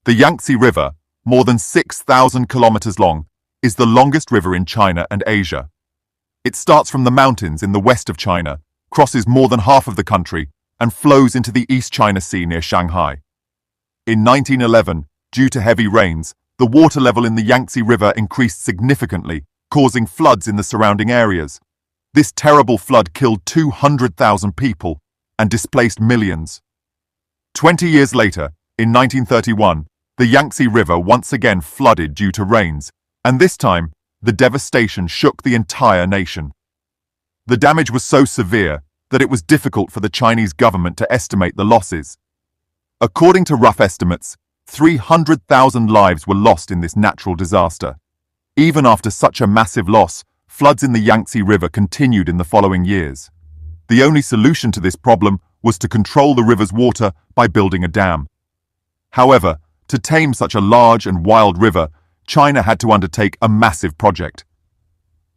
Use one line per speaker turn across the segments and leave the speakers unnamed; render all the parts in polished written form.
The Yangtze River, more than 6,000 kilometers long, is the longest river in China and Asia. It starts from the mountains in the west of China, crosses more than half of the country, and flows into the East China Sea near Shanghai. In 1911, due to heavy rains, the water level in the Yangtze River increased significantly, causing floods in the surrounding areas. This terrible flood killed 200,000 people and displaced millions. 20 years later, in 1931, the Yangtze River once again flooded due to rains, and this time, the devastation shook the entire nation. The damage was so severe that it was difficult for the Chinese government to estimate the losses. According to rough estimates, 300,000 lives were lost in this natural disaster. Even after such a massive loss, floods in the Yangtze River continued in the following years. The only solution to this problem was to control the river's water by building a dam. However, to tame such a large and wild river, China had to undertake a massive project.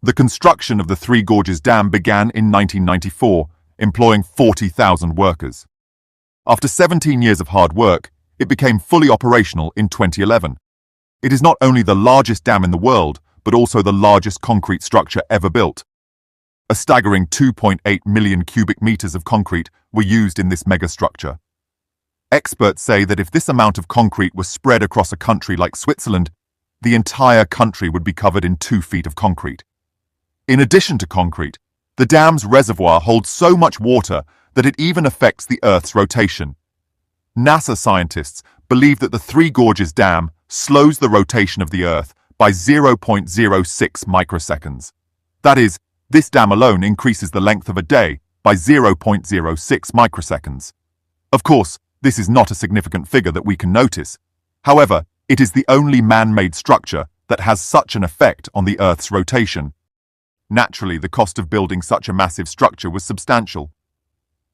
The construction of the Three Gorges Dam began in 1994, employing 40,000 workers. After 17 years of hard work, it became fully operational in 2011. It is not only the largest dam in the world, but also the largest concrete structure ever built. A staggering 2.8 million cubic meters of concrete were used in this megastructure. Experts say that if this amount of concrete was spread across a country like Switzerland, the entire country would be covered in 2 feet of concrete. In addition to concrete, the dam's reservoir holds so much water that it even affects the Earth's rotation. NASA scientists believe that the Three Gorges Dam slows the rotation of the Earth by 0.06 microseconds. That is, this dam alone increases the length of a day by 0.06 microseconds. Of course, this is not a significant figure that we can notice. However, it is the only man-made structure that has such an effect on the Earth's rotation. Naturally, the cost of building such a massive structure was substantial.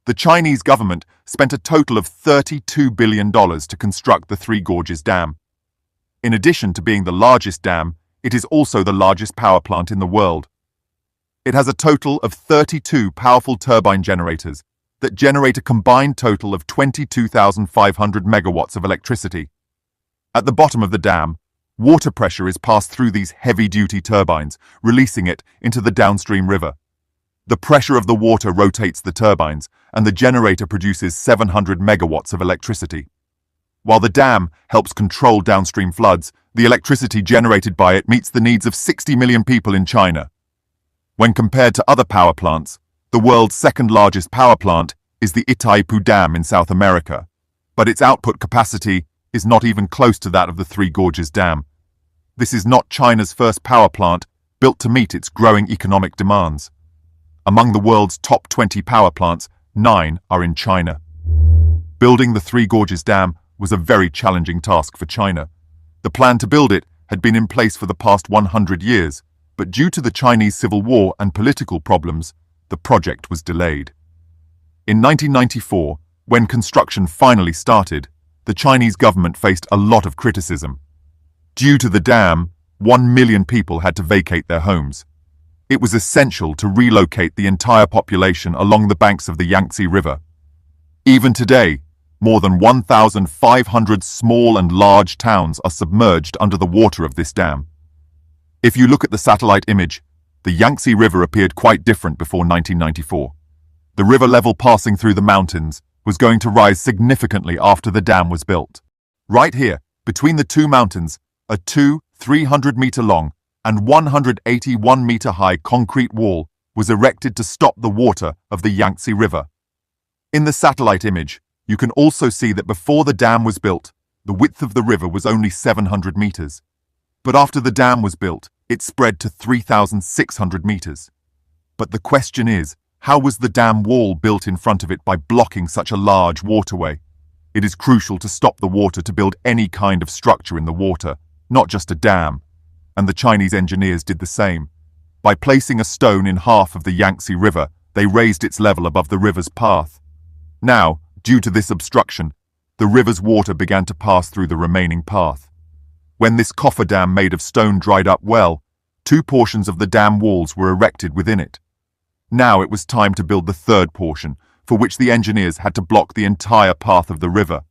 The Chinese government spent a total of $32 billion to construct the Three Gorges Dam. In addition to being the largest dam, it is also the largest power plant in the world. It has a total of 32 powerful turbine generators that generate a combined total of 22,500 megawatts of electricity. At the bottom of the dam, water pressure is passed through these heavy-duty turbines, releasing it into the downstream river. The pressure of the water rotates the turbines, and the generator produces 700 megawatts of electricity. While the dam helps control downstream floods, the electricity generated by it meets the needs of 60 million people in China. When compared to other power plants, the world's second-largest power plant is the Itaipu Dam in South America, but its output capacity is not even close to that of the Three Gorges Dam. This is not China's first power plant built to meet its growing economic demands. Among the world's top 20 power plants, 9 are in China. Building the Three Gorges Dam was a very challenging task for China. The plan to build it had been in place for the past 100 years, but due to the Chinese Civil War and political problems, the project was delayed. In 1994, when construction finally started, the Chinese government faced a lot of criticism. Due to the dam, 1 million people had to vacate their homes. It was essential to relocate the entire population along the banks of the Yangtze River. Even today, more than 1,500 small and large towns are submerged under the water of this dam. If you look at the satellite image, the Yangtze River appeared quite different before 1994. The river level passing through the mountains was going to rise significantly after the dam was built. Right here, between the two mountains, a 300-meter-long and 181-meter-high concrete wall was erected to stop the water of the Yangtze River. In the satellite image, you can also see that before the dam was built, the width of the river was only 700 meters. But after the dam was built, it spread to 3,600 meters. But the question is, how was the dam wall built in front of it by blocking such a large waterway? It is crucial to stop the water to build any kind of structure in the water, not just a dam. And the Chinese engineers did the same. By placing a stone in half of the Yangtze River, they raised its level above the river's path. Now, due to this obstruction, the river's water began to pass through the remaining path. When this cofferdam made of stone dried up well, 2 portions of the dam walls were erected within it. Now it was time to build the third portion, for which the engineers had to block the entire path of the river.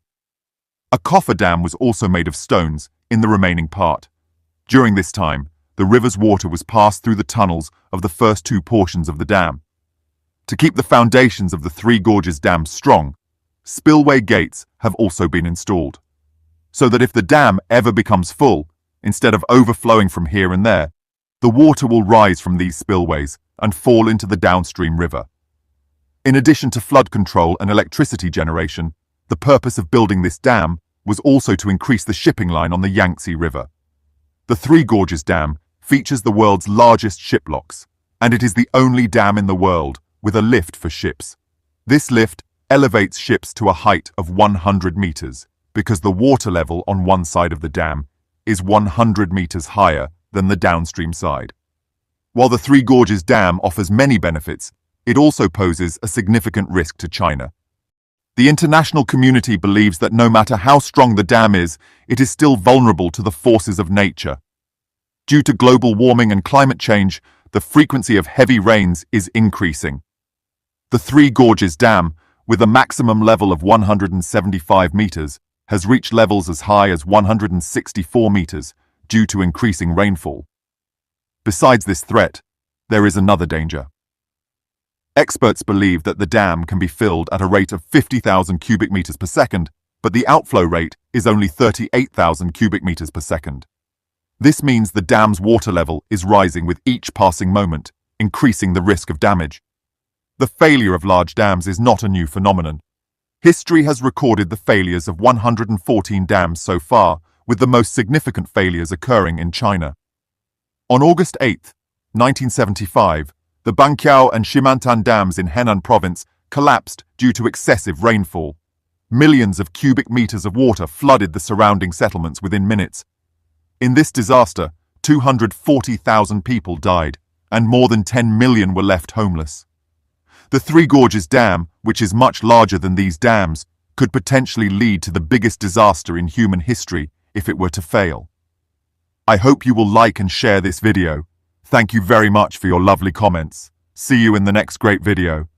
A cofferdam was also made of stones in the remaining part. During this time, the river's water was passed through the tunnels of the first two portions of the dam. To keep the foundations of the Three Gorges Dam strong, spillway gates have also been installed, so that if the dam ever becomes full, instead of overflowing from here and there, the water will rise from these spillways and fall into the downstream river. In addition to flood control and electricity generation, the purpose of building this dam was also to increase the shipping line on the Yangtze River. The Three Gorges Dam features the world's largest ship locks, and it is the only dam in the world with a lift for ships. This lift elevates ships to a height of 100 meters because the water level on one side of the dam is 100 meters higher than the downstream side. While the Three Gorges Dam offers many benefits, it also poses a significant risk to China. The international community believes that no matter how strong the dam is, it is still vulnerable to the forces of nature. Due to global warming and climate change, the frequency of heavy rains is increasing. The Three Gorges Dam, with a maximum level of 175 meters, has reached levels as high as 164 meters due to increasing rainfall. Besides this threat, there is another danger. Experts believe that the dam can be filled at a rate of 50,000 cubic meters per second, but the outflow rate is only 38,000 cubic meters per second. This means the dam's water level is rising with each passing moment, increasing the risk of damage. The failure of large dams is not a new phenomenon. History has recorded the failures of 114 dams so far, with the most significant failures occurring in China. On August 8, 1975, the Banqiao and Shimantan dams in Henan province collapsed due to excessive rainfall. Millions of cubic meters of water flooded the surrounding settlements within minutes. In this disaster, 240,000 people died, and more than 10 million were left homeless. The Three Gorges Dam, which is much larger than these dams, could potentially lead to the biggest disaster in human history if it were to fail. I hope you will like and share this video. Thank you very much for your lovely comments. See you in the next great video.